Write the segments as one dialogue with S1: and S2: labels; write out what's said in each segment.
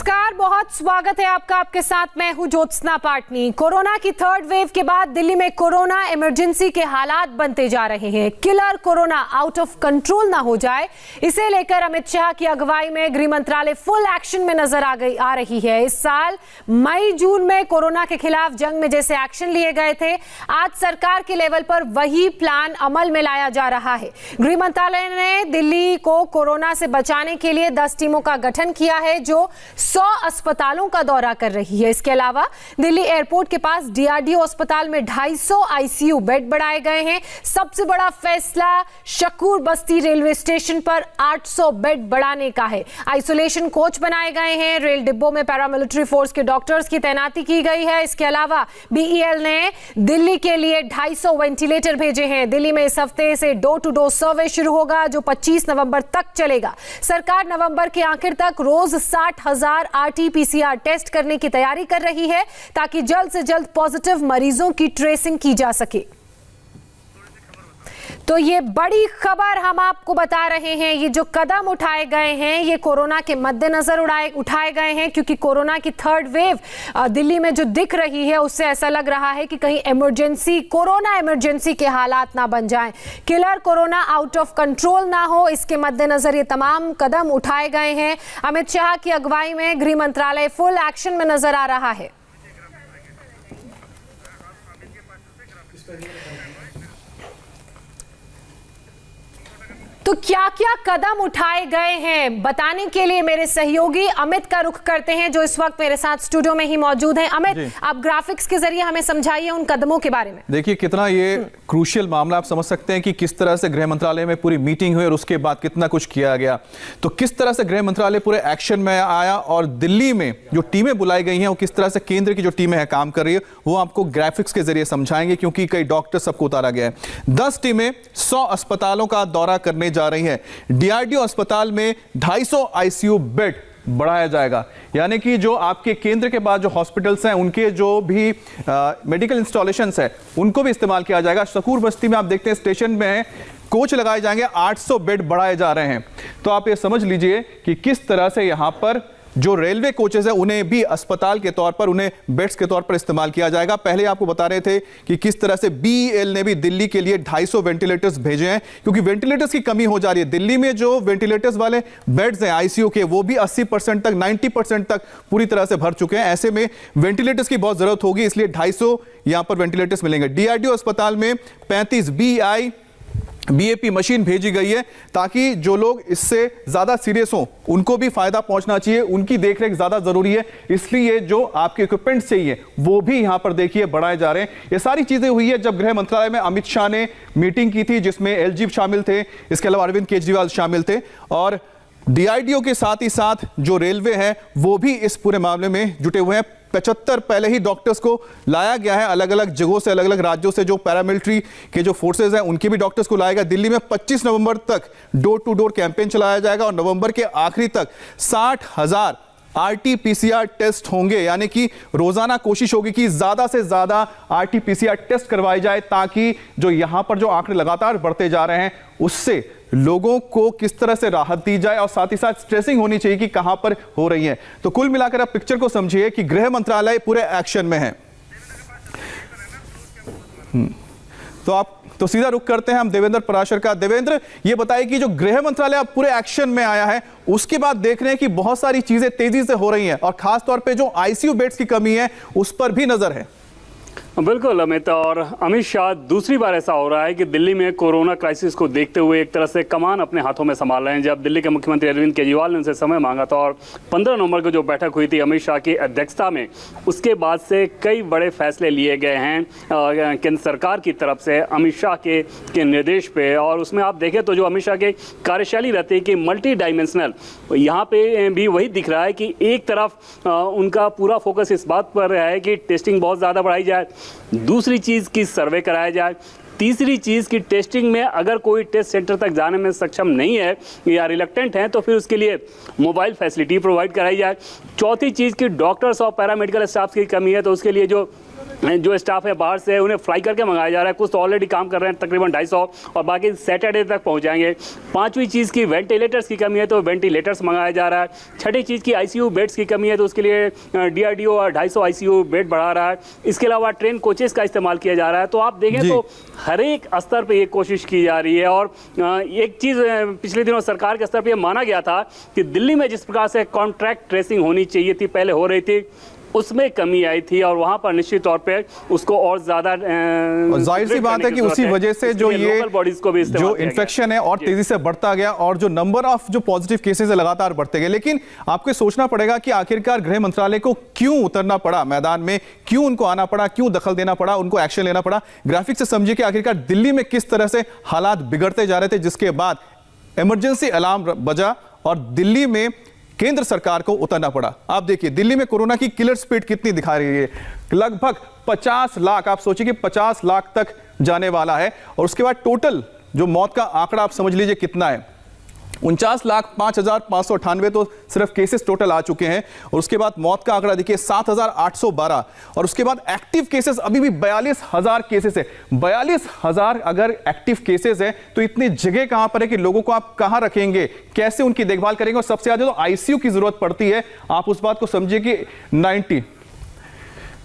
S1: नमस्कार, बहुत स्वागत है आपका। आपके साथ मैं हूं ज्योत्सना पाटनी। कोरोना की थर्ड वेव के बाद दिल्ली में कोरोना इमरजेंसी के हालात बनते जा रहे हैं। Killer corona out of control ना हो जाए, इसे लेकर अमित शाह की अगुवाई में गृह मंत्रालय फुल एक्शन में नजर आ रही है। इस साल मई जून में कोरोना के खिलाफ जंग में जैसे एक्शन लिए गए थे, आज सरकार के लेवल पर वही प्लान अमल में लाया जा रहा है। गृह मंत्रालय ने दिल्ली को कोरोना से बचाने के लिए 10 टीमों का गठन किया है जो 100 अस्पतालों का दौरा कर रही है। इसके अलावा दिल्ली एयरपोर्ट के पास डीआरडीओ अस्पताल में 250 आईसीयू बेड बढ़ाए गए हैं। सबसे बड़ा फैसला शकूर बस्ती रेलवे स्टेशन पर 800 बेड बढ़ाने का है। आइसोलेशन कोच बनाए गए हैं। रेल डिब्बों में पैरामिलिट्री फोर्स के डॉक्टर्स की तैनाती की गई है। इसके अलावा बीईएल ने दिल्ली के लिए 250 वेंटिलेटर भेजे हैं। दिल्ली में इस हफ्ते से डोर टू डोर सर्वे शुरू होगा जो 25 नवंबर तक चलेगा। सरकार नवंबर के आखिर तक रोज 60,000 आरटी-पीसीआर टेस्ट करने की तैयारी कर रही है ताकि जल्द से जल्द पॉजिटिव मरीजों की ट्रेसिंग की जा सके। तो ये बड़ी खबर हम आपको बता रहे हैं। ये जो कदम उठाए गए हैं ये कोरोना के मद्देनजर उठाए गए हैं, क्योंकि कोरोना की थर्ड वेव दिल्ली में जो दिख रही है उससे ऐसा लग रहा है कि कहीं कोरोना इमरजेंसी के हालात ना बन जाएं, killer corona out of control ना हो। इसके मद्देनजर ये तमाम कदम उठाए गए हैं। अमित शाह की अगुवाई में गृह मंत्रालय फुल एक्शन में नजर आ रहा है। तो क्या क्या कदम उठाए गए हैं बताने के लिए मेरे सहयोगी अमित का रुख करते हैं जो इस वक्त मेरे साथ स्टूडियो में ही मौजूद हैं। अमित, आप ग्राफिक्स के जरिए हमें समझाइए उन कदमों के बारे में।
S2: देखिए कितना ये क्रूशियल मामला, आप समझ सकते हैं कि किस तरह से गृह मंत्रालय में पूरी मीटिंग हुई और उसके बाद कितना कुछ किया गया। तो किस तरह से गृह मंत्रालय पूरे एक्शन में आया और दिल्ली में जो टीमें बुलाई गई हैं वो किस तरह से केंद्र की जो टीमें हैं काम कर रही है, वो आपको ग्राफिक्स के जरिए समझाएंगे, क्योंकि कई डॉक्टर सबको उतारा गया है। 10 टीमें 100 अस्पतालों का दौरा करने जा रही हैं। डीआरडीओ अस्पताल में 250 आईसीयू बेड बढ़ाया जाएगा, यानी कि जो आपके केंद्र के बाद जो हॉस्पिटल्स हैं उनके जो भी मेडिकल इंस्टॉलेशंस हैं उनको भी इस्तेमाल किया जाएगा। शकूर बस्ती में आप देखते हैं स्टेशन में कोच लगाए जाएंगे, 800 बेड बढ़ाए जा रहे हैं। तो आप ये समझ लीजिए कि किस तरह से यहां पर जो रेलवे कोचेस है उन्हें भी अस्पताल के तौर पर, उन्हें बेड्स के तौर पर इस्तेमाल किया जाएगा। पहले आपको बता रहे थे कि किस तरह से बीईएल ने भी दिल्ली के लिए 250 वेंटिलेटर्स भेजे हैं, क्योंकि वेंटिलेटर्स की कमी हो जा रही है। दिल्ली में जो वेंटिलेटर्स वाले बेड्स हैं आईसीयू के, वो भी 80% तक 90% तक पूरी तरह से भर चुके हैं। ऐसे में वेंटिलेटर्स की बहुत जरूरत होगी, इसलिए 250 यहां पर वेंटिलेटर्स मिलेंगे। डीआरडीओ अस्पताल में 35 बीएपी मशीन भेजी गई है ताकि जो लोग इससे ज्यादा सीरियस हों उनको भी फायदा पहुंचना चाहिए, उनकी देखरेख ज्यादा जरूरी है, इसलिए जो आपके इक्विपमेंट चाहिए वो भी यहां पर देखिए बढ़ाए जा रहे हैं। ये सारी चीजें हुई है जब गृह मंत्रालय में अमित शाह ने मीटिंग की थी, जिसमें एलजी शामिल थे, इसके अलावा अरविंद केजरीवाल शामिल थे, और डीआरडीओ के साथ ही साथ जो रेलवे है वो भी इस पूरे मामले में जुटे हुए हैं। 75 पहले ही डॉक्टर्स को लाया गया है, अलग अलग जगहों से, अलग अलग राज्यों से जो पैरामिलिट्री के जो फोर्सेज हैं उनके भी डॉक्टर्स को लाया गया। दिल्ली में 25 नवंबर तक डोर टू डोर कैंपेन चलाया जाएगा और नवंबर के आखिरी तक 60,000 आरटी-पीसीआर टेस्ट होंगे, यानी कि रोजाना कोशिश होगी कि ज्यादा से ज्यादा आरटी-पीसीआर टेस्ट करवाई जाए ताकि जो यहां पर जो आंकड़े लगातार बढ़ते जा रहे हैं उससे लोगों को किस तरह से राहत दी जाए, और साथ ही साथ स्ट्रेसिंग होनी चाहिए कि कहां पर हो रही है। तो कुल मिलाकर आप पिक्चर को समझिए कि गृह मंत्रालय पूरे एक्शन में है। तो सीधा रुख करते हैं हम देवेंद्र पराशर का। देवेंद्र, ये बताइए कि जो गृह मंत्रालय अब पूरे एक्शन में आया है उसके बाद देख रहे हैं कि बहुत सारी चीजें तेजी से हो रही हैं और खासतौर पे जो आईसीयू बेड्स की कमी है उस पर भी नजर है।
S3: बिल्कुल अमित, और अमित शाह दूसरी बार ऐसा हो रहा है कि दिल्ली में कोरोना क्राइसिस को देखते हुए एक तरह से कमान अपने हाथों में संभाल रहे हैं। जब दिल्ली के मुख्यमंत्री अरविंद केजरीवाल ने उनसे समय मांगा था और 15 नवंबर को जो बैठक हुई थी अमित शाह की अध्यक्षता में, उसके बाद से कई बड़े फैसले लिए गए हैं केंद्र सरकार की तरफ से अमित शाह के निर्देश पे। और उसमें आप देखें तो जो अमित शाह की कार्यशैली रहती है कि मल्टी डायमेंशनल, यहाँ पे भी वही दिख रहा है कि एक तरफ उनका पूरा फोकस इस बात पर है कि टेस्टिंग बहुत ज़्यादा बढ़ाई जाए, दूसरी चीज़ की सर्वे कराया जाए, तीसरी चीज़ की टेस्टिंग में अगर कोई टेस्ट सेंटर तक जाने में सक्षम नहीं है या रिलक्टेंट है तो फिर उसके लिए मोबाइल फैसिलिटी प्रोवाइड कराई जाए, चौथी चीज़ की डॉक्टर्स और पैरामेडिकल स्टाफ की कमी है तो उसके लिए जो जो स्टाफ है बाहर से उन्हें फ्लाई करके मंगाया जा रहा है। कुछ तो ऑलरेडी काम कर रहे हैं, तकरीबन 250, और बाकी सैटरडे तक पहुंच जाएंगे। पांचवी चीज़ की वेंटिलेटर्स की कमी है तो वेंटिलेटर्स मंगाया जा रहा है। छठी चीज़ की आईसीयू बेड्स की कमी है तो उसके लिए डीआरडीओ और 250 आईसीयू बेड बढ़ा रहा है। इसके अलावा ट्रेन कोचेस का इस्तेमाल किया जा रहा है। तो आप देखें तो हर एक स्तर पर ये कोशिश की जा रही है। और एक चीज़ पिछले दिनों सरकार के स्तर पर माना गया था कि दिल्ली में जिस प्रकार से कॉन्ट्रैक्ट ट्रेसिंग होनी चाहिए थी, पहले हो रही थी, उसमें कमी आई थी और वहां पर निश्चित तौर पे उसको और ज्यादा
S2: जाहिर सी बात है कि उसी वजह से जो ये जो इन्फेक्शन है और तेजी से बढ़ता गया और जो नंबर ऑफ जो पॉजिटिव केसेस है लगातार बढ़ते गए। लेकिन आपको सोचना पड़ेगा कि आखिरकार गृह मंत्रालय को क्यों उतरना पड़ा मैदान में, क्यों उनको आना पड़ा, क्यों दखल देना पड़ा, उनको एक्शन लेना पड़ा। ग्राफिक से समझिए कि आखिरकार दिल्ली में किस तरह से हालात बिगड़ते जा रहे थे, जिसके बाद इमरजेंसी अलार्म बजा और दिल्ली में केंद्र सरकार को उतरना पड़ा। आप देखिए दिल्ली में कोरोना की किलर स्पीड कितनी दिखा रही है, लगभग 50 लाख, आप सोचिए कि 50 लाख तक जाने वाला है। और उसके बाद टोटल जो मौत का आंकड़ा आप समझ लीजिए कितना है, 49,05,598 तो सिर्फ केसेस टोटल आ चुके हैं। और उसके बाद मौत का आंकड़ा देखिए 7,812, और उसके बाद एक्टिव केसेस अभी भी 42,000 केसेस है। 42,000 अगर एक्टिव केसेस है तो इतनी जगह कहां पर है कि लोगों को आप कहां रखेंगे, कैसे उनकी देखभाल करेंगे। और सबसे ज्यादा तो आईसीयू की जरूरत पड़ती है। आप उस बात को समझिए कि 90,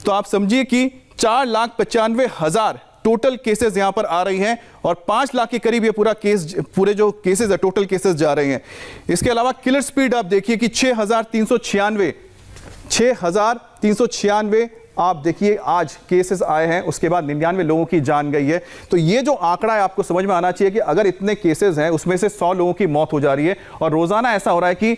S2: तो आप समझिए कि 4,95,000 टोटल केसेस यहां पर आ रही हैं और 5 लाख के करीब ये पूरे जो केसेस है टोटल केसेस जा रहे हैं। इसके अलावा किलर स्पीड आप देखिए कि 6,396 आप देखिए आज केसेस आए हैं, उसके बाद 99 लोगों की जान गई है। तो ये जो आंकड़ा है आपको समझ में आना चाहिए कि अगर इतने केसेस हैं उसमें से 100 लोगों की मौत हो जा रही है और रोजाना ऐसा हो रहा है कि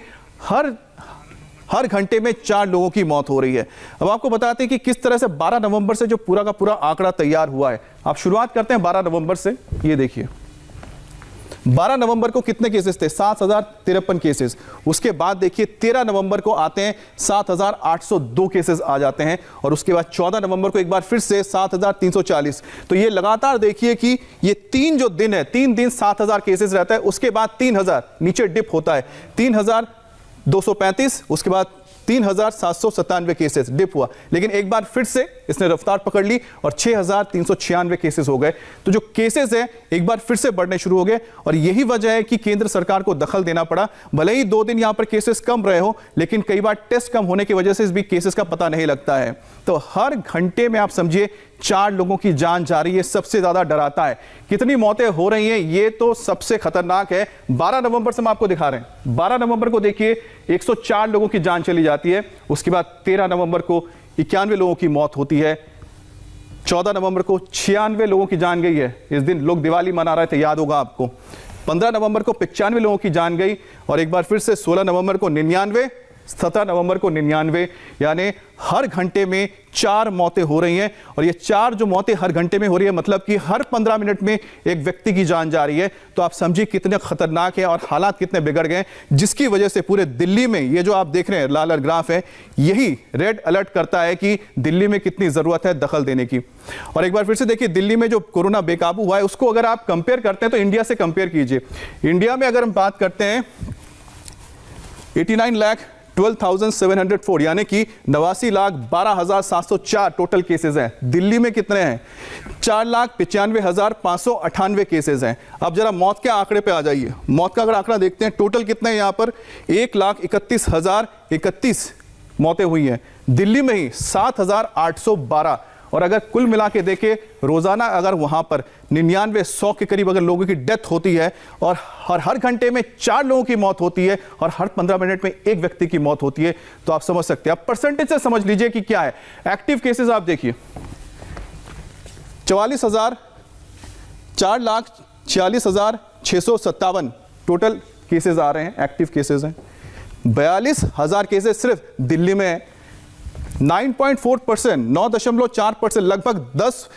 S2: हर घंटे में 4 लोगों की मौत हो रही है। अब आपको बताते हैं कि किस तरह से 12 नवंबर से जो पूरा का पूरा आंकड़ा तैयार हुआ है। आप शुरुआत करते हैं 12 नवंबर से। ये देखिए 12 नवंबर को कितने केसेस थे, 7,053 केसेस। उसके बाद देखिए 13 नवंबर को आते हैं 7,802 केसेस आ जाते हैं और उसके बाद 14 नवंबर को एक बार फिर से 7,340। तो ये लगातार देखिए कि ये 3 जो दिन है, 3 दिन 7,000 केसेस रहता है, उसके बाद 3,000 नीचे डिप होता है, 3,235, उसके बाद 3,797 केसेस डिप हुआ। लेकिन एक बार फिर से इसने रफ्तार पकड़ ली और 6,396 केसेस हो गए। तो जो केसेस है एक बार फिर से बढ़ने शुरू हो गए और यही वजह है कि केंद्र सरकार को दखल देना पड़ा। भले ही 2 दिन यहां पर केसेस कम रहे हो, लेकिन कई बार टेस्ट कम होने की वजह से इस भी केसेस का पता नहीं लगता है। तो हर घंटे में आप समझिए 4 लोगों की जान जा रही है। सबसे ज्यादा डराता है कितनी मौतें हो रही हैं, ये तो सबसे खतरनाक है। 12 नवंबर से हम आपको दिखा रहे हैं। 12 नवंबर को देखिए 104 लोगों की जान चली जाती है। उसके बाद 13 नवंबर को 91 लोगों की मौत होती है। 14 नवंबर को 96 लोगों की जान गई है। इस दिन लोग दिवाली मना रहे थे, याद होगा आपको। 15 नवंबर को 95 लोगों की जान गई और एक बार फिर से 16 नवंबर को 99, 17 नवंबर को 99, यानी हर घंटे में 4 मौतें हो रही हैं। और ये 4 जो मौतें हर घंटे में हो रही है, मतलब कि हर 15 मिनट में एक व्यक्ति की जान जा रही है। तो आप समझिए कितने खतरनाक है और हालात कितने बिगड़ गए, जिसकी वजह से पूरे दिल्ली में ये जो आप देख रहे हैं लाल ग्राफ है, यही रेड अलर्ट करता है कि दिल्ली में कितनी जरूरत है दखल देने की। और एक बार फिर से देखिए दिल्ली में जो कोरोना बेकाबू हुआ है उसको अगर आप कंपेयर करते हैं तो इंडिया से कंपेयर कीजिए। इंडिया में अगर हम बात करते हैं 89,12,704 यानी कि 89,12,704 टोटल केसेस हैं। दिल्ली में कितने हैं, 4,95,598 केसेस हैं। अब जरा मौत के आंकड़े पे आ जाइए। मौत का अगर आंकड़ा देखते हैं टोटल कितने हैं, यहां पर 1,31,031 मौतें हुई हैं। दिल्ली में ही 7,812। और अगर कुल मिला के देखें रोजाना अगर वहां पर 99-100 के करीब अगर लोगों की डेथ होती है और हर घंटे में 4 लोगों की मौत होती है और हर 15 मिनट में एक व्यक्ति की मौत होती है, तो आप समझ सकते हैं। आप परसेंटेज से समझ लीजिए कि क्या है। एक्टिव केसेस आप देखिए 4,46,657 टोटल केसेस आ रहे हैं, एक्टिव केसेस हैं। 42,000 केसेस सिर्फ दिल्ली में है। 9.4%, 9.4%, लगभग 10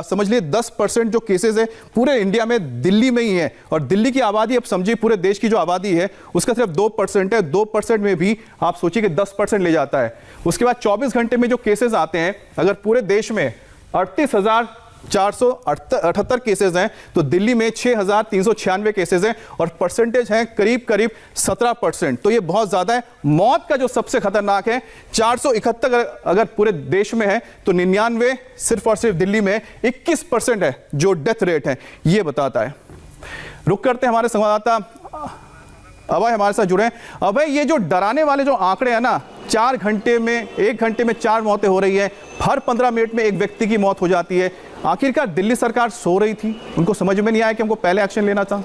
S2: समझ लिए 10% जो केसेस है पूरे इंडिया में दिल्ली में ही है। और दिल्ली की आबादी अब समझिए पूरे देश की जो आबादी है उसका सिर्फ 2% है। 2% में भी आप सोचिए कि 10% ले जाता है। उसके बाद 24 घंटे में जो केसेस आते हैं, अगर पूरे देश में 38,000 478 केसेस हैं, तो दिल्ली में 6,396 केसेस हैं और परसेंटेज है करीब करीब 17%। तो ये बहुत ज्यादा है। मौत का जो सबसे खतरनाक है 471 अगर पूरे देश में है तो 99 सिर्फ और सिर्फ दिल्ली में 21% है जो डेथ रेट है। ये बताता है। रुक करते हैं, हमारे संवाददाता अभय हमारे साथ जुड़े हैं। अभय, ये जो डराने वाले जो आंकड़े हैं ना, 1 घंटे में 4 मौतें हो रही है, हर 15 मिनट में एक व्यक्ति की मौत हो जाती है। आखिरकार दिल्ली सरकार सो रही थी, उनको समझ में नहीं आया कि हमको पहले एक्शन लेना था।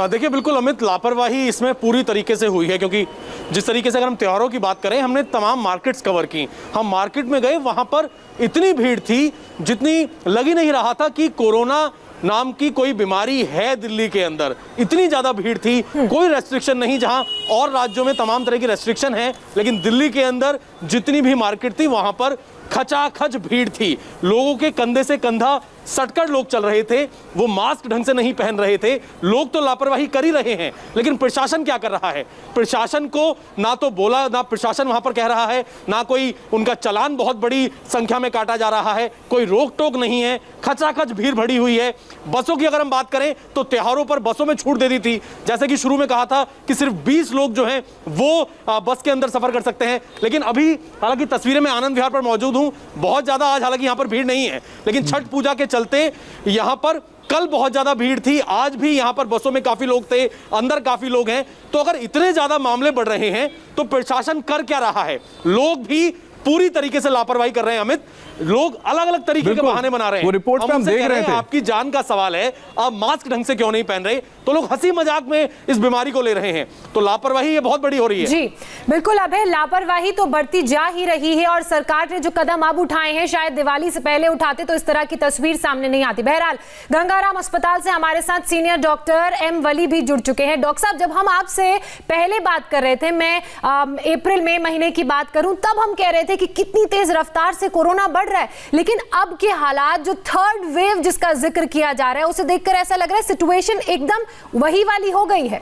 S4: देखिए, बिल्कुल अमित, लापरवाही इसमें पूरी तरीके से हुई है, क्योंकि जिस तरीके से अगर हम त्योहारों की बात करें, हमने तमाम मार्केट्स कवर की। हम मार्केट में गए, वहां पर इतनी भीड़ थी जितनी लग ही नहीं रहा था कि कोरोना नाम की कोई बीमारी है दिल्ली के अंदर। इतनी ज्यादा भीड़ थी, कोई रेस्ट्रिक्शन नहीं। जहां और राज्यों में तमाम तरह की रेस्ट्रिक्शन है, लेकिन दिल्ली के अंदर जितनी भी मार्केट थी वहां पर खचाखच भीड़ थी। लोगों के कंधे से कंधा सटकर लोग चल रहे थे, वो मास्क ढंग से नहीं पहन रहे थे। लोग तो लापरवाही कर ही रहे हैं, लेकिन प्रशासन क्या कर रहा है? प्रशासन को ना तो बोला, ना प्रशासन वहां पर कह रहा है, ना कोई उनका चालान बहुत बड़ी संख्या में काटा जा रहा है, कोई रोक टोक नहीं है। खचाखच भीड़ भरी हुई है। बसों की अगर हम बात करें तो त्योहारों पर बसों में छूट दे दी थी। जैसे कि शुरू में कहा था कि सिर्फ 20 लोग जो हैं वो बस के अंदर सफर कर सकते हैं, लेकिन अभी हालांकि तस्वीरें में आनंद विहार पर मौजूद हूं, बहुत ज्यादा आज हालांकि यहां पर भीड़ नहीं है, लेकिन छठ पूजा के चलते यहां पर कल बहुत ज्यादा भीड़ थी। आज भी यहां पर बसों में काफी लोग थे, अंदर काफी लोग हैं। तो अगर इतने ज्यादा मामले बढ़ रहे हैं तो प्रशासन कर क्या रहा है? लोग भी पूरी तरीके से लापरवाही कर रहे हैं अमित। लोग अलग अलग तरीके के बहाने बना रहे हैं।
S2: वो रिपोर्ट पे हम देख रहे थे,
S4: आपकी जान का सवाल है, आप मास्क ढंग से क्यों नहीं पहन रहे? तो लोग हंसी मजाक में इस बीमारी को ले रहे हैं। तो लापरवाही ये बहुत बड़ी हो रही है।
S1: जी बिल्कुल अभय, लापरवाही तो बढ़ती जा ही रही है और सरकार ने जो कदम अब उठाए हैं, शायद दिवाली से पहले उठाते तो इस तरह की तस्वीर सामने नहीं आती। बहरहाल, गंगाराम अस्पताल से हमारे साथ सीनियर डॉक्टर एम वली भी जुड़ चुके हैं। डॉक्टर साहब, जब हम आपसे पहले बात कर रहे थे, मैं अप्रैल मई महीने की बात करूं, तब हम कह रहे थे कि कितनी तेज रफ्तार से कोरोना बढ़ रहा है, लेकिन अब के हालात, जो थर्ड वेव जिसका जिक्र किया जा रहा है, उसे देखकर ऐसा लग रहा है सिचुएशन एकदम वही वाली हो गई है।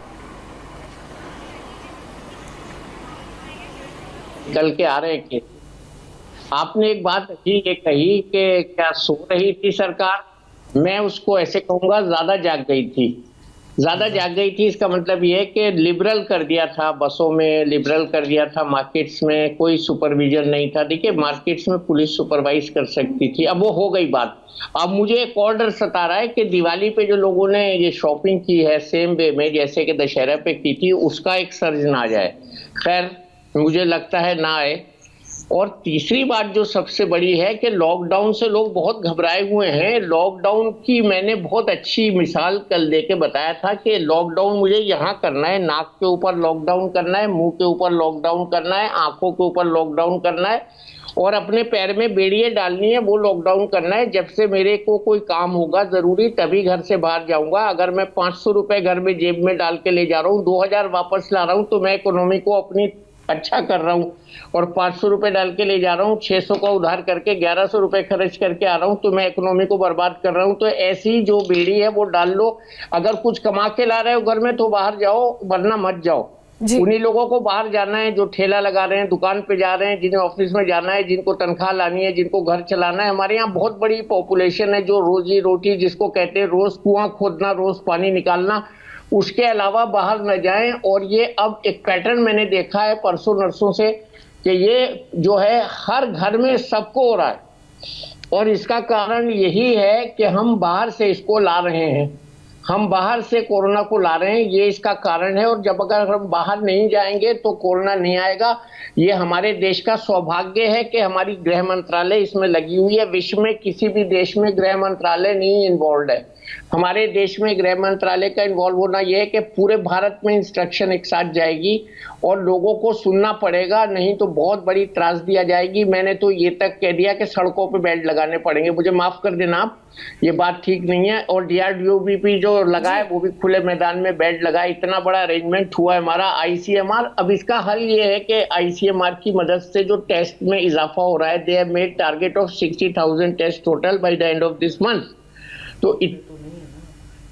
S5: निकल के आ रहे हैं। आपने एक बात ये कही कि क्या सो रही थी सरकार? मैं उसको ऐसे कहूंगा, ज्यादा जाग गई थी। ज्यादा जाग गई थी इसका मतलब ये है कि लिबरल कर दिया था बसों में, लिबरल कर दिया था मार्केट्स में, कोई सुपरविजन नहीं था। देखिए, मार्केट्स में पुलिस सुपरवाइज कर सकती थी, अब वो हो गई बात। अब मुझे एक और डर सता रहा है कि दिवाली पे जो लोगों ने ये शॉपिंग की है सेम वे में जैसे कि दशहरा पे की थी, उसका एक सर्ज ना आ जाए। खैर, मुझे लगता है ना आए। और तीसरी बात जो सबसे बड़ी है कि लॉकडाउन से लोग बहुत घबराए हुए हैं। लॉकडाउन की मैंने बहुत अच्छी मिसाल कल देके बताया था कि लॉकडाउन मुझे यहाँ करना है, नाक के ऊपर लॉकडाउन करना है, मुंह के ऊपर लॉकडाउन करना है, आंखों के ऊपर लॉकडाउन करना है और अपने पैर में बेड़ियां डालनी है, वो लॉकडाउन करना है। जब से मेरे को कोई काम होगा जरूरी, तभी घर से बाहर जाऊंगा। अगर मैं 500 रुपए घर में जेब में डाल के ले जा रहा हूँ, 2000 वापस ला रहा हूँ, तो मैं इकोनॉमी को अपनी अच्छा कर रहा हूँ। और 500 रुपए डाल के ले जा रहा हूँ, 600 का उधार करके 1100 रुपए खर्च करके आ रहा हूँ, तो मैं इकोनॉमी को बर्बाद कर रहा हूँ। तो ऐसी जो बेड़ी है वो डाल लो। अगर कुछ कमा के ला रहे हो घर में तो बाहर जाओ, वरना मत जाओ। उन्हीं लोगों को बाहर जाना है जो ठेला लगा रहे हैं, दुकान पे जा रहे हैं, जिन्हें ऑफिस में जाना है, जिनको तनख्वाह लानी है, जिनको घर चलाना है। हमारे यहाँ बहुत बड़ी पॉपुलेशन है जो रोजी रोटी जिसको कहते हैं, रोज कुआं खोदना, रोज पानी निकालना, उसके अलावा बाहर न जाएं। और ये अब एक पैटर्न मैंने देखा है परसों नरसों से कि ये जो है हर घर में सबको हो रहा है। और इसका कारण यही है कि हम बाहर से इसको ला रहे हैं, हम बाहर से कोरोना को ला रहे हैं, ये इसका कारण है। और जब अगर हम बाहर नहीं जाएंगे तो कोरोना नहीं आएगा। ये हमारे देश का सौभाग्य है कि हमारी गृह मंत्रालय इसमें लगी हुई है। विश्व में किसी भी देश में गृह मंत्रालय नहीं इन्वॉल्व है। हमारे देश में गृह मंत्रालय का इन्वॉल्व होना यह है कि पूरे भारत में इंस्ट्रक्शन एक साथ जाएगी और लोगों को सुनना पड़ेगा, नहीं तो बहुत बड़ी त्रासदी आ जाएगी। मैंने तो ये तक कह दिया कि सड़कों पे बेड लगाने पड़ेंगे। मुझे माफ कर देना आप, ये बात ठीक नहीं है। और DRDO-BP जो लगाए वो भी खुले मैदान में बेड लगाए। इतना बड़ा अरेंजमेंट हुआ है हमारा ICMR। अब इसका हल ये है कि ICMR की मदद से जो टेस्ट में इजाफा हो रहा है, they have made target of 60,000 test total by the end of this month. तो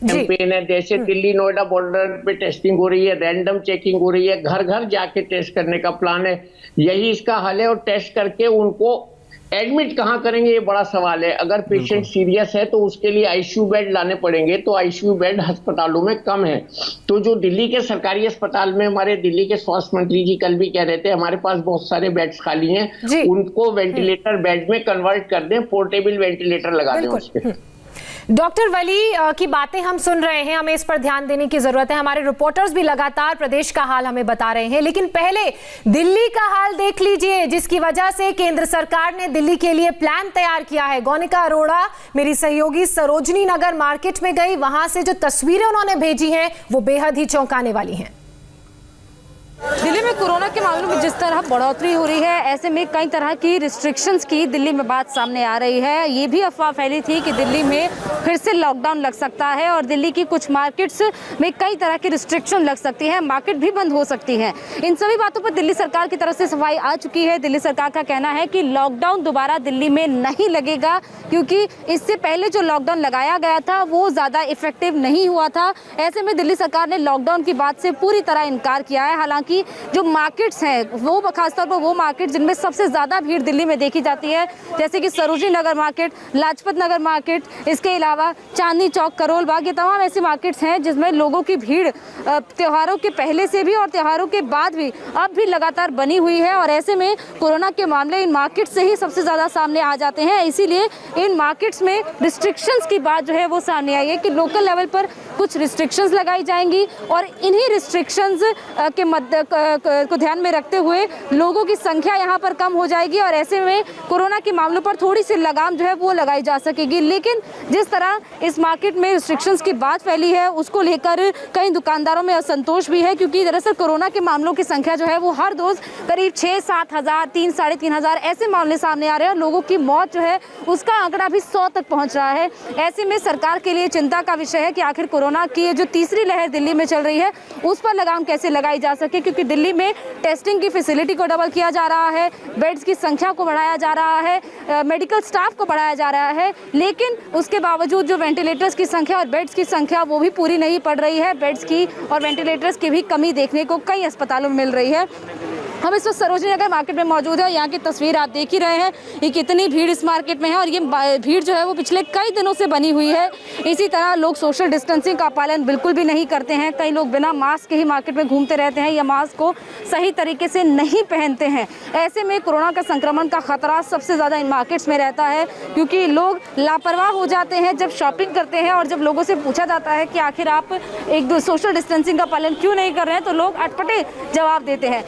S5: कैंपेन है, जैसे दिल्ली नोएडा बॉर्डर पे टेस्टिंग हो रही है, रैंडम चेकिंग हो रही है, घर घर जाके टेस्ट करने का प्लान है। यही इसका हल है। और टेस्ट करके उनको एडमिट कहाँ करेंगे, ये बड़ा सवाल है। अगर पेशेंट सीरियस है तो उसके लिए आईसीयू बेड लाने पड़ेंगे, तो आईसीयू बेड अस्पतालों में कम है। तो जो दिल्ली के सरकारी अस्पताल में, हमारे दिल्ली के स्वास्थ्य मंत्री जी कल भी कह रहे थे, हमारे पास बहुत सारे बेड्स खाली हैं, उनको वेंटिलेटर बेड में कन्वर्ट कर दें, पोर्टेबल वेंटिलेटर लगा दें उसके।
S1: डॉक्टर वली की बातें हम सुन रहे हैं, हमें इस पर ध्यान देने की जरूरत है। हमारे रिपोर्टर्स भी लगातार प्रदेश का हाल हमें बता रहे हैं, लेकिन पहले दिल्ली का हाल देख लीजिए, जिसकी वजह से केंद्र सरकार ने दिल्ली के लिए प्लान तैयार किया है। गौनिका अरोड़ा मेरी सहयोगी सरोजनी नगर मार्केट में गई, वहां से जो तस्वीरें उन्होंने भेजी हैं वो बेहद ही चौंकाने वाली हैं।
S6: दिल्ली में कोरोना के मामलों में जिस तरह बढ़ोतरी हो रही है, ऐसे में कई तरह की रिस्ट्रिक्शंस की दिल्ली में बात सामने आ रही है। ये भी अफवाह फैली थी कि दिल्ली में फिर से लॉकडाउन लग सकता है और दिल्ली की कुछ मार्केट्स में कई तरह की रिस्ट्रिक्शन लग सकती है, मार्केट भी बंद हो सकती है। इन सभी बातों पर दिल्ली सरकार की तरफ से सफाई आ चुकी है। दिल्ली सरकार का कहना है कि लॉकडाउन दोबारा दिल्ली में नहीं लगेगा, क्योंकि इससे पहले जो लॉकडाउन लगाया गया था वो ज़्यादा इफेक्टिव नहीं हुआ था। ऐसे में दिल्ली सरकार ने लॉकडाउन की बात से पूरी तरह इनकार किया है। हालांकि जो मार्केट्स हैं, वो खासतौर पर वो मार्केट जिनमें सबसे ज़्यादा भीड़ दिल्ली में देखी जाती है, जैसे कि सरोजनी नगर मार्केट, लाजपत नगर मार्केट, इसके अलावा चांदनी चौक, करोल बाग, ये तमाम ऐसे मार्केट्स हैं जिसमें लोगों की भीड़ त्योहारों के पहले से भी और त्योहारों के बाद भी अब भी लगातार बनी हुई है। और ऐसे में कोरोना के मामले इन मार्केट से ही सबसे ज़्यादा सामने आ जाते हैं। इसीलिए इन मार्केट्स में रिस्ट्रिक्शंस की बात जो है वो सामने आई है कि लोकल लेवल पर कुछ रिस्ट्रिक्शंस लगाई जाएंगी और इन्हीं रिस्ट्रिक्शंस के को ध्यान में रखते हुए लोगों की संख्या यहाँ पर कम हो जाएगी और ऐसे में कोरोना के मामलों पर थोड़ी सी लगाम जो है वो लगाई जा सकेगी। लेकिन जिस तरह इस मार्केट में रिस्ट्रिक्शंस की बात फैली है, उसको लेकर कई दुकानदारों में असंतोष भी है, क्योंकि दरअसल कोरोना के मामलों की संख्या जो है वो हर रोज करीब 6-7 हज़ार, 3-3.5 हज़ार ऐसे मामले सामने आ रहे हैं और लोगों की मौत जो है उसका आंकड़ा भी 100 तक पहुंच रहा है। ऐसे में सरकार के लिए चिंता का विषय है कि आखिर कोरोना की जो तीसरी लहर दिल्ली में चल रही है उस पर लगाम कैसे लगाई जा सके, क्योंकि दिल्ली में टेस्टिंग की फैसिलिटी को डबल किया जा रहा है, बेड्स की संख्या को बढ़ाया जा रहा है, मेडिकल स्टाफ को बढ़ाया जा रहा है, लेकिन उसके बावजूद जो वेंटिलेटर्स की संख्या और बेड्स की संख्या वो भी पूरी नहीं पड़ रही है। बेड्स की और वेंटिलेटर्स की भी कमी देखने को कई अस्पतालों में मिल रही है। हम इस वक्त सरोजनी नगर मार्केट में मौजूद है। यहाँ की तस्वीर आप देख ही रहे हैं कि कितनी भीड़ इस मार्केट में है और ये भीड़ जो है वो पिछले कई दिनों से बनी हुई है। इसी तरह लोग सोशल डिस्टेंसिंग का पालन बिल्कुल भी नहीं करते हैं। कई लोग बिना मास्क के ही मार्केट में घूमते रहते हैं या मास्क को सही तरीके से नहीं पहनते हैं। ऐसे में कोरोना का संक्रमण का खतरा सबसे ज़्यादा इन मार्केट्स में रहता है, क्योंकि लोग लापरवाह हो जाते हैं जब शॉपिंग करते हैं और जब लोगों से पूछा जाता है कि आखिर आप एक सोशल डिस्टेंसिंग का पालन क्यों नहीं कर रहे हैं, तो लोग अटपटे जवाब देते हैं।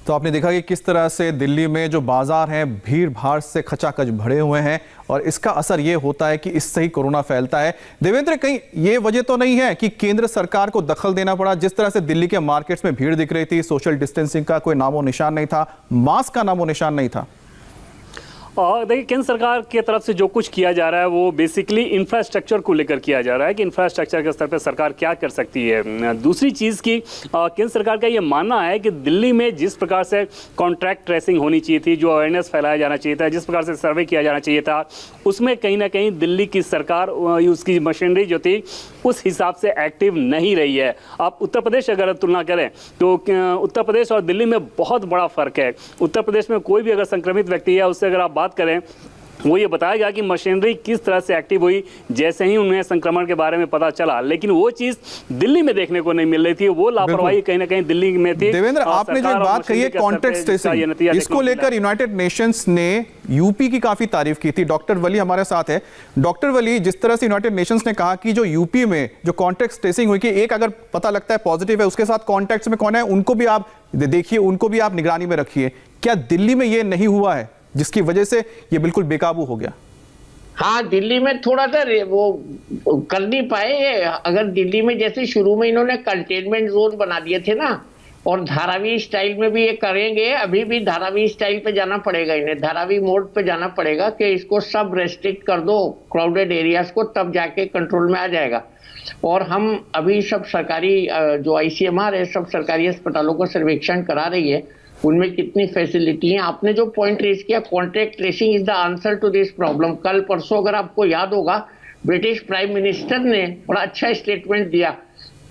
S2: तो आपने देखा कि किस तरह से दिल्ली में जो बाजार हैं भीड़ भाड़ से खचाखच भरे हुए हैं और इसका असर ये होता है कि इससे ही कोरोना फैलता है। देवेंद्र, कहीं ये वजह तो नहीं है कि केंद्र सरकार को दखल देना पड़ा? जिस तरह से दिल्ली के मार्केट्स में भीड़ दिख रही थी, सोशल डिस्टेंसिंग का कोई नामो निशान नहीं था, मास्क का नामो निशान नहीं था।
S3: और देखिए, केंद्र सरकार की तरफ से जो कुछ किया जा रहा है वो बेसिकली इंफ्रास्ट्रक्चर को लेकर किया जा रहा है कि इंफ्रास्ट्रक्चर के स्तर पर सरकार क्या कर सकती है। दूसरी चीज़ की केंद्र सरकार का ये मानना है कि दिल्ली में जिस प्रकार से कॉन्ट्रैक्ट ट्रेसिंग होनी चाहिए थी, जो अवेयरनेस फैलाया जाना चाहिए था, जिस प्रकार से सर्वे किया जाना चाहिए था, उसमें कहीं ना कहीं दिल्ली की सरकार, उसकी मशीनरी जो थी उस हिसाब से एक्टिव नहीं रही है। आप उत्तर प्रदेश अगर तुलना करें तो उत्तर प्रदेश और दिल्ली में बहुत बड़ा फर्क है। उत्तर प्रदेश में कोई भी अगर संक्रमित व्यक्ति है, उससे अगर आप बात करें, वो ये बताया गया कि मशीनरी किस तरह से एक्टिव हुई जैसे ही उन्हें संक्रमण के बारे में पता चला, लेकिन वो चीज दिल्ली में देखने को नहीं मिल रही थी। वो लापरवाही कहीं ना कहीं दिल्ली में थी।
S2: देवेंद्र, आपने जो बात कही है कॉन्टेक्ट ट्रेसिंग, इसको लेकर यूनाइटेड नेशंस ने यूपी की काफी तारीफ की थी। डॉक्टर वली हमारे साथ है। डॉक्टर वली, जिस तरह से यूनाइटेड नेशंस ने कहा कि जो यूपी में जो कॉन्टेक्ट ट्रेसिंग हुई कि एक अगर पता लगता है पॉजिटिव है, उसके साथ कॉन्टेक्ट में कौन है उनको भी आप देखिए, उनको भी आप निगरानी में रखिए, क्या दिल्ली में ये नहीं हुआ है जिसकी वजह से ये बिल्कुल बेकाबू हो गया?
S5: हाँ, दिल्ली में थोड़ा सा वो कर नहीं पाए। अगर दिल्ली में जैसे शुरू में इन्होंने कंटेनमेंट जोन बना दिए थे ना, और धारावी स्टाइल में भी ये करेंगे, अभी भी धारावी स्टाइल पे जाना पड़ेगा इन्हें, धारावी मोड पे जाना पड़ेगा कि इसको सब रेस्ट्रिक्ट कर दो क्राउडेड एरियाज को, तब जाके कंट्रोल में आ जाएगा। और हम अभी सब सरकारी जो ICMR है, सब सरकारी अस्पतालों को सर्वेक्षण करा रही है, उनमें कितनी फैसिलिटी है। आपने जो पॉइंट रेज किया, contract tracing is the answer to this problem. कल परसों अगर आपको याद होगा, ब्रिटिश प्राइम मिनिस्टर ने बड़ा अच्छा स्टेटमेंट दिया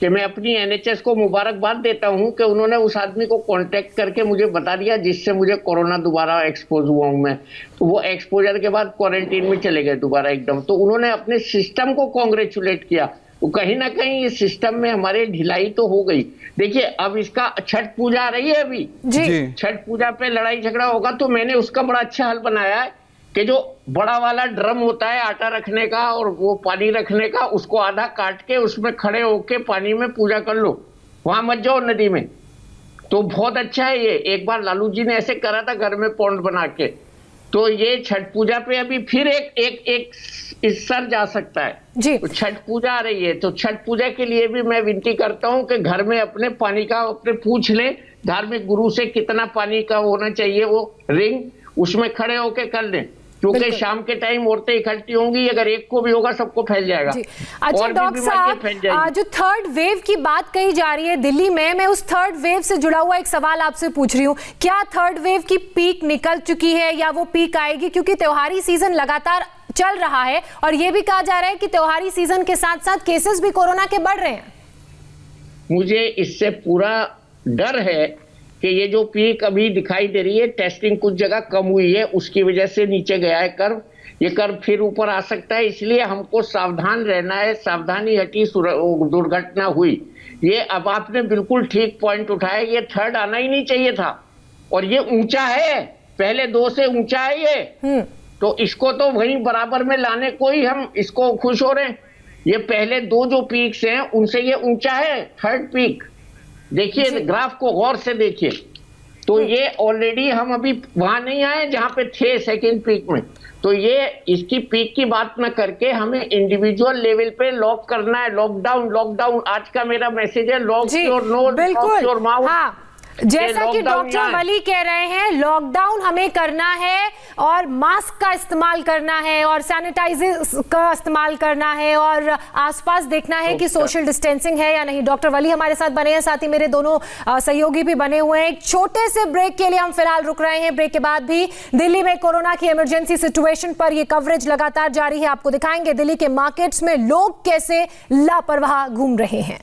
S5: कि मैं अपनी एनएचएस को मुबारकबाद देता हूं कि उन्होंने उस आदमी को कांटेक्ट करके मुझे बता दिया जिससे मुझे कोरोना दोबारा एक्सपोज हुआ हूं मैं। तो वो एक्सपोजर के बाद क्वारंटीन में चले गए दोबारा एकदम। तो उन्होंने अपने सिस्टम को कॉन्ग्रेचुलेट किया। तो कहीं ना कहीं इस सिस्टम में हमारे ढिलाई तो हो गई। देखिए अब इसका छठ पूजा आ रही है अभी
S1: जी।
S5: छठ पूजा पे लड़ाई झगड़ा होगा तो मैंने उसका बड़ा अच्छा हल बनाया है कि जो बड़ा वाला ड्रम होता है आटा रखने का और वो पानी रखने का, उसको आधा काट के उसमें खड़े होके पानी में पूजा कर लो, वहां मत जाओ नदी में। तो बहुत अच्छा है ये। एक बार लालू जी ने ऐसे करा था घर में पौंड बना के। तो ये छठ पूजा पे अभी फिर एक स्तर जा सकता है
S1: जी।
S5: तो छठ पूजा आ रही है तो छठ पूजा के लिए भी मैं विनती करता हूं कि घर में अपने पानी का अपने पूछ ले, धार्मिक गुरु से कितना पानी का होना चाहिए वो रिंग, उसमें खड़े होके कर लें, क्योंकि शाम के टाइम औरतें इकट्ठी होंगी, अगर एक को भी होगा सबको फैल जाएगा।
S1: अच्छा डॉक्टर साहब, जो थर्ड वेव की बात कही जा रही है दिल्ली में, मैं उस थर्ड वेव से जुड़ा हुआ एक सवाल आपसे पूछ रही हूँ, क्या थर्ड वेव की पीक निकल चुकी है या वो पीक आएगी? क्योंकि त्योहारी सीजन लगातार चल रहा है और ये भी कहा जा रहा है कि त्योहारी सीजन के साथ साथ केसेस भी कोरोना के बढ़ रहे हैं।
S5: मुझे इससे पूरा डर है कि ये जो पीक अभी दिखाई दे रही है, टेस्टिंग कुछ जगह कम हुई है, उसकी वजह से नीचे गया है कर्व, ये कर्व फिर ऊपर आ सकता है। इसलिए हमको सावधान रहना है। सावधानी हटी दुर्घटना हुई। ये अब आपने बिल्कुल ठीक पॉइंट उठाया, ये थर्ड आना ही नहीं चाहिए था और ये ऊंचा है, पहले 2 से ऊंचा है ये। तो इसको तो वहीं बराबर में लाने को ही हम इसको खुश हो रहे हैं। ये पहले 2 जो पीक्स हैं उनसे ये ऊंचा है थर्ड पीक। देखिए ग्राफ को गौर से देखिए, तो ये ऑलरेडी हम अभी वहां नहीं आए जहां पे थे सेकंड पीक में। तो ये इसकी पीक की बात न करके हमें इंडिविजुअल लेवल पे लॉक करना है। लॉकडाउन आज का मेरा मैसेज है, lock your nose, lock your mouth.
S1: हाँ, जैसा कि डॉक्टर वली कह रहे हैं, लॉकडाउन हमें करना है और मास्क का इस्तेमाल करना है और सैनिटाइजर का इस्तेमाल करना है और आसपास देखना है कि सोशल डिस्टेंसिंग है या नहीं। डॉक्टर वली हमारे साथ बने हैं, साथ ही मेरे दोनों सहयोगी भी बने हुए हैं। एक छोटे से ब्रेक के लिए हम फिलहाल रुक रहे हैं। ब्रेक के बाद भी दिल्ली में कोरोना की इमरजेंसी सिचुएशन पर यह कवरेज लगातार जारी है। आपको दिखाएंगे दिल्ली के मार्केट्स में लोग कैसे लापरवाह घूम रहे हैं।